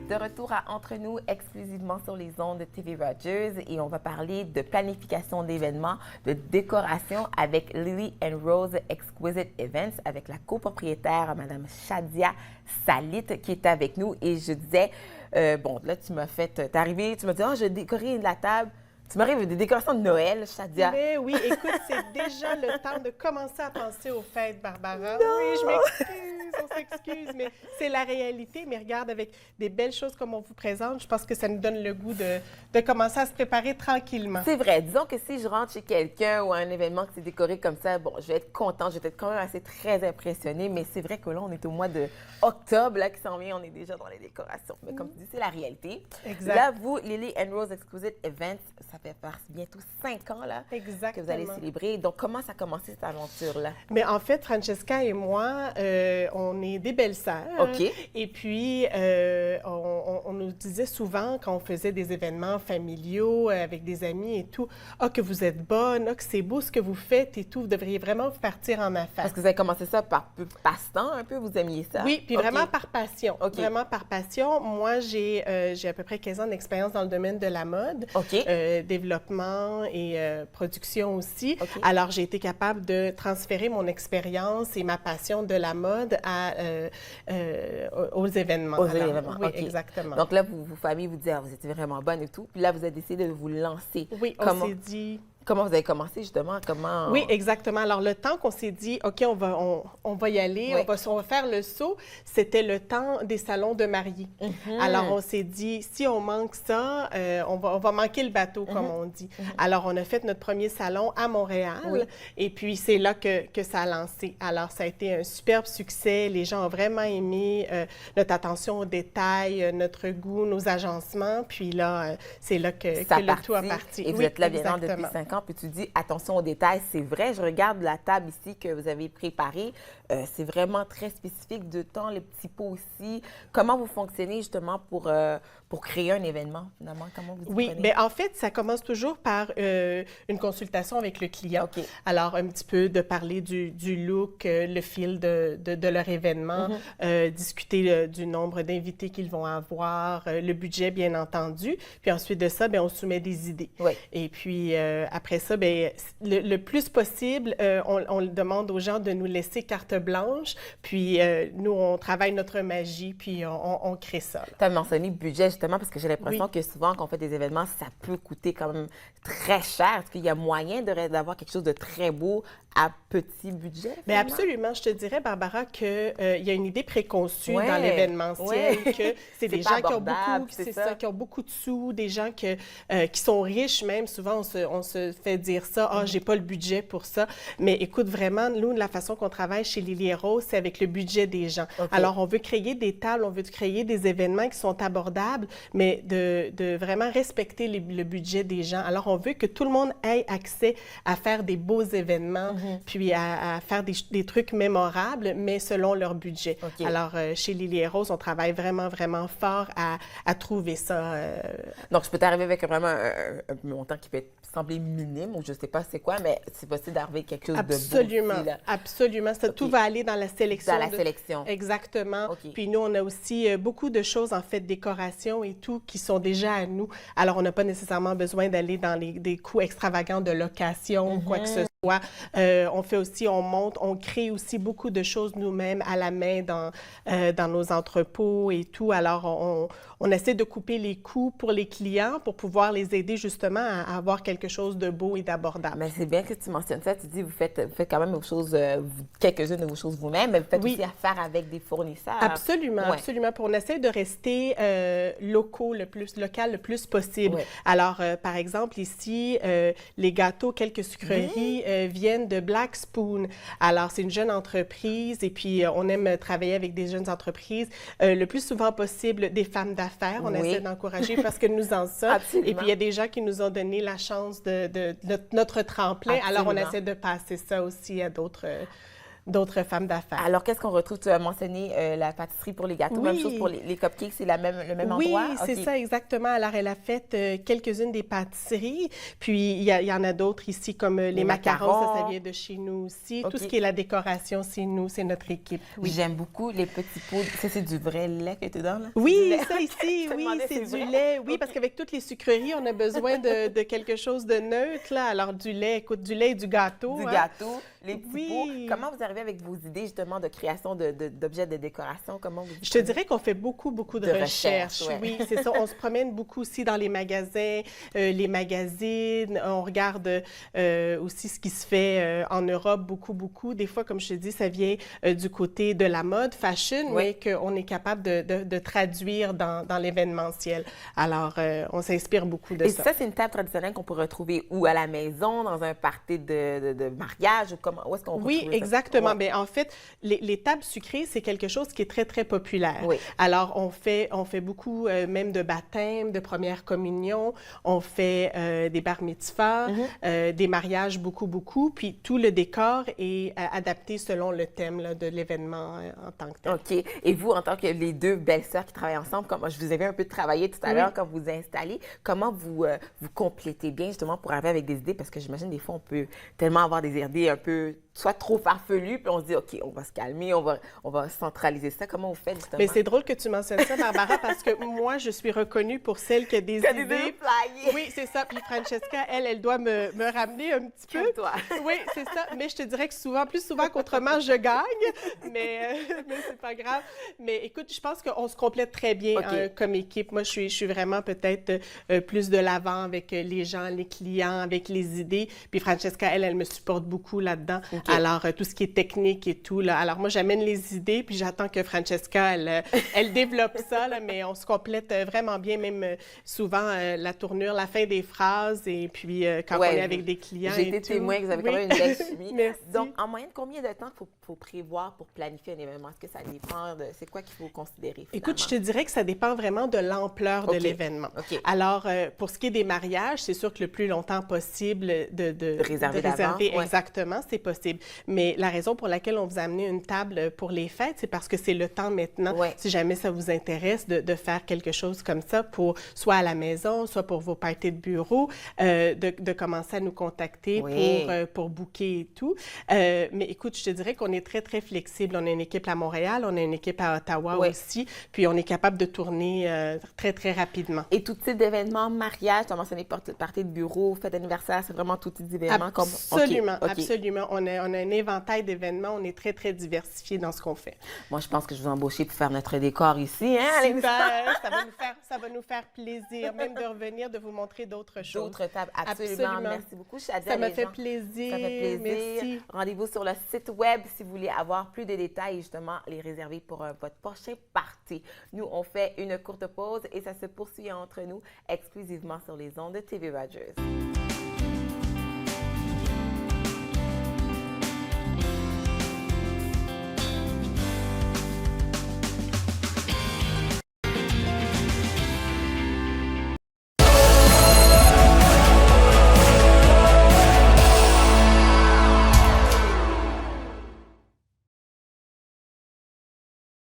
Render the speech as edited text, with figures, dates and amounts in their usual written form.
de retour à Entre nous, exclusivement sur les ondes de TV Rogers, et on va parler de planification d'événements, de décoration avec Lily and Rose Exquisite Events, avec la copropriétaire, Mme Shadia Salit, qui est avec nous. Et je disais, bon, là, tu m'as fait, t'es arrivé, tu m'as dit, oh, je décorais la table. Tu m'arrives des décorations de Noël, Shadia. Mais oui, écoute, c'est déjà le temps de commencer à penser aux fêtes, Barbara. Non! Oui, je m'excuse, on s'excuse, mais c'est la réalité. Mais regarde, avec des belles choses comme on vous présente, je pense que ça nous donne le goût de commencer à se préparer tranquillement. C'est vrai. Disons que si je rentre chez quelqu'un ou à un événement qui s'est décoré comme ça, bon, je vais être contente, je vais être quand même assez très impressionnée, mais c'est vrai que là, on est au mois de octobre, là, qui s'en vient, on est déjà dans les décorations. Mais comme tu dis, c'est la réalité. Exact. Là, vous, Lily and Rose Exquisite Events, ça fait bientôt 5 ans, là, Exactement. que vous allez célébrer. Donc, comment ça a commencé, cette aventure-là? Mais en fait, Francesca et moi, on est des belles-sœurs. OK. Et puis, on nous disait souvent, quand on faisait des événements familiaux avec des amis et tout, « Ah, que vous êtes bonne, ah, que c'est beau ce que vous faites et tout, vous devriez vraiment vous partir en affaires. » Parce que vous avez commencé ça par passe-temps, un peu, vous aimiez ça? Oui, puis OK. vraiment par passion. OK. Vraiment par passion. Moi, j'ai à peu près 15 ans d'expérience dans le domaine de la mode. OK. Développement et production aussi. OK. Alors, j'ai été capable de transférer mon expérience et ma passion de la mode aux événements. Aux événements, Oui, OK. exactement. Donc là, vous famille, vous dites, ah, vous étiez vraiment bonne et tout. Puis là, vous avez décidé de vous lancer. Oui, on s'est dit... Comment vous avez commencé, justement? Comment... Oui, exactement. Alors, le temps qu'on s'est dit, OK, on va y aller, Oui. on va faire le saut, c'était le temps des salons de mariés. Alors, on s'est dit, si on manque ça, on va manquer le bateau, comme on dit. Alors, on a fait notre premier salon à Montréal, Oui. et puis c'est là que ça a lancé. Alors, ça a été un superbe succès. Les gens ont vraiment aimé notre attention aux détails, notre goût, nos agencements. Puis là, c'est là que le tout a parti. Et vous Oui, êtes là bien depuis exactement. 5 ans, puis tu dis attention aux détails. C'est vrai, je regarde la table ici que vous avez préparée. C'est vraiment très spécifique de temps, les petits pots aussi. Comment vous fonctionnez justement pour créer un événement, finalement? Comment vous y Oui, prenez? bien en fait, ça commence toujours par une consultation avec le client. OK. Alors, un petit peu de parler du look, le fil de leur événement, discuter du nombre d'invités qu'ils vont avoir, le budget, bien entendu. Puis ensuite de ça, bien, on soumet des idées. Oui. Et puis, après ça, bien, le plus possible, on demande aux gens de nous laisser carte blanche. Puis, nous, on travaille notre magie, puis on crée ça. Tu as mentionné budget, justement, parce que j'ai l'impression que souvent, quand on fait des événements, ça peut coûter quand même très cher. Est-ce qu'il y a moyen d'avoir quelque chose de très beau à petit budget? Bien, finalement? absolument. Je te dirais, Barbara, qu'il y a une idée préconçue Ouais. dans l'événementiel, Ouais. que c'est des pas gens qui ont abordable, beaucoup, c'est c'est ça. ça, qui ont beaucoup de sous, des gens qui sont riches même. Souvent, on se fait dire ça, « Ah, j'ai pas le budget pour ça. » Mais écoute, vraiment, nous, la façon qu'on travaille chez Lily et Rose, c'est avec le budget des gens. OK. Alors, on veut créer des tables, on veut créer des événements qui sont abordables, mais de vraiment respecter le budget des gens. Alors, on veut que tout le monde ait accès à faire des beaux événements, puis à faire des trucs mémorables, mais selon leur budget. OK. Alors, chez Lily et Rose, on travaille vraiment, vraiment fort à trouver ça. Donc, je peux t'arriver avec vraiment un montant qui peut sembler minime, ou je sais pas c'est quoi, mais c'est possible d'arriver quelque chose de beau Absolument, aussi, là. absolument. Ça, tout va aller dans la sélection. Dans la sélection. Exactement. OK. Puis nous, on a aussi beaucoup de choses, en fait, décoration et tout, qui sont déjà à nous. Alors, on n'a pas nécessairement besoin d'aller dans des coûts extravagants de location ou quoi que ce soit. On fait aussi, on monte, on crée aussi beaucoup de choses nous-mêmes à la main dans nos entrepôts et tout. Alors, on essaie de couper les coûts pour les clients pour pouvoir les aider justement à avoir quelque chose de beau et d'abordable. Mais c'est bien que tu mentionnes ça. Tu dis, vous faites quand même vos choses, quelques-unes de vos choses vous-même, mais vous faites aussi affaire avec des fournisseurs. Absolument, Ouais. absolument. Pour on essaie de rester local le plus possible. Ouais. Alors, par exemple, ici, les gâteaux, quelques sucreries viennent de Black Spoon. Alors, c'est une jeune entreprise et puis on aime travailler avec des jeunes entreprises. Le plus souvent possible, des femmes d'affaires. On essaie d'encourager parce que nous en sommes. Absolument. Et puis, il y a des gens qui nous ont donné la chance de notre tremplin. Absolument. Alors, on essaie de passer ça aussi à d'autres d'autres femmes d'affaires. Alors, qu'est-ce qu'on retrouve? Tu as mentionné la pâtisserie pour les gâteaux. Oui. Même chose pour les cupcakes, c'est le même Oui, endroit? c'est ça, exactement. Alors, elle a fait quelques-unes des pâtisseries, puis il y en a d'autres ici, comme les macarons, ça vient de chez nous aussi. Tout ce qui est la décoration, c'est nous, c'est notre équipe. Oui. J'aime beaucoup les petits pots. Ça, c'est du vrai lait que tu donnes, là? Oui, ça ici, oui, c'est du lait. Oui, parce qu'avec toutes les sucreries, on a besoin de quelque chose de neutre, là. Alors, du lait, écoute, du lait et du gâteau. Du gâteau, les petits pots. Comment vous arrivez avec vos idées, justement, de création d'objets de décoration? Comment vous... Je te dirais qu'on fait beaucoup de recherches. Ouais. Oui, c'est ça. On se promène beaucoup aussi dans les magasins, les magazines. On regarde aussi ce qui se fait en Europe, beaucoup. Des fois, comme je te dis, ça vient du côté de la mode, fashion, mais qu'on est capable de traduire dans l'événementiel. Alors, on s'inspire beaucoup de ça. Et ça, c'est une table traditionnelle qu'on peut retrouver où? À la maison, dans un party de mariage? Ou comment, où est-ce qu'on retrouve ça? Oui, exactement. Mais en fait, les tables sucrées, c'est quelque chose qui est très populaire. Oui. Alors, on fait beaucoup même de baptême, de première communion. On fait des bar mitzvahs, des mariages beaucoup. Puis tout le décor est adapté selon le thème là, de l'événement en tant que tel. OK. Et vous, en tant que les deux belles-sœurs qui travaillent ensemble, comme je vous avais un peu travaillé tout à l'heure quand vous vous installez, comment vous complétez bien justement pour arriver avec des idées? Parce que j'imagine des fois, on peut tellement avoir des idées un peu soit trop farfelues, puis on se dit, OK, on va se calmer, on va centraliser ça. Comment vous faites justement? Mais c'est drôle que tu mentionnes ça, Barbara, parce que moi, je suis reconnue pour celle qui a des idées. Oui, c'est ça. Puis Francesca, elle doit me ramener un petit peu. Toi. Oui, c'est ça. Mais je te dirais que plus souvent qu'autrement, je gagne. Mais c'est pas grave. Mais écoute, je pense qu'on se complète très bien comme équipe. Moi, je suis vraiment peut-être plus de l'avant avec les gens, les clients, avec les idées. Puis Francesca, elle me supporte beaucoup là-dedans. Alors, tout ce qui est technique et tout, là. Alors, moi, j'amène les idées, puis j'attends que Francesca, elle développe ça, là, mais on se complète vraiment bien, même souvent la tournure, la fin des phrases, et puis quand on est avec des clients. J'ai été témoin que vous avez quand même une belle chimie. Merci. Donc, en moyenne, combien de temps faut prévoir pour planifier un événement? Est-ce que ça dépend de... C'est quoi qu'il faut considérer, finalement? Écoute, je te dirais que ça dépend vraiment de l'ampleur de l'événement. Alors, pour ce qui est des mariages, c'est sûr que le plus longtemps possible de réserver exactement, c'est possible. Mais la raison pour laquelle on vous a amené une table pour les fêtes, c'est parce que c'est le temps maintenant, si jamais ça vous intéresse, de faire quelque chose comme ça, pour soit à la maison, soit pour vos parties de bureau, de commencer à nous contacter pour booker et tout. Mais écoute, je te dirais qu'on est très flexible. On a une équipe à Montréal, on a une équipe à Ottawa aussi, puis on est capable de tourner très rapidement. Et tout type d'événements, mariage, tu as mentionné parties de bureau, fête d'anniversaire, c'est vraiment tout type d'événements? Absolument. On a un éventail d'événements. On est très diversifié dans ce qu'on fait. Moi, je pense que je vais embaucher pour faire notre décor ici. Hein, super! Ça va nous faire plaisir, même de revenir, de vous montrer d'autres choses. D'autres tables, absolument. Merci beaucoup. Ça me fait plaisir. Ça fait plaisir. Merci. Rendez-vous sur le site web si vous voulez avoir plus de détails et justement les réserver pour votre prochain party. Nous, on fait une courte pause et ça se poursuit entre nous exclusivement sur les ondes de TV Rogers.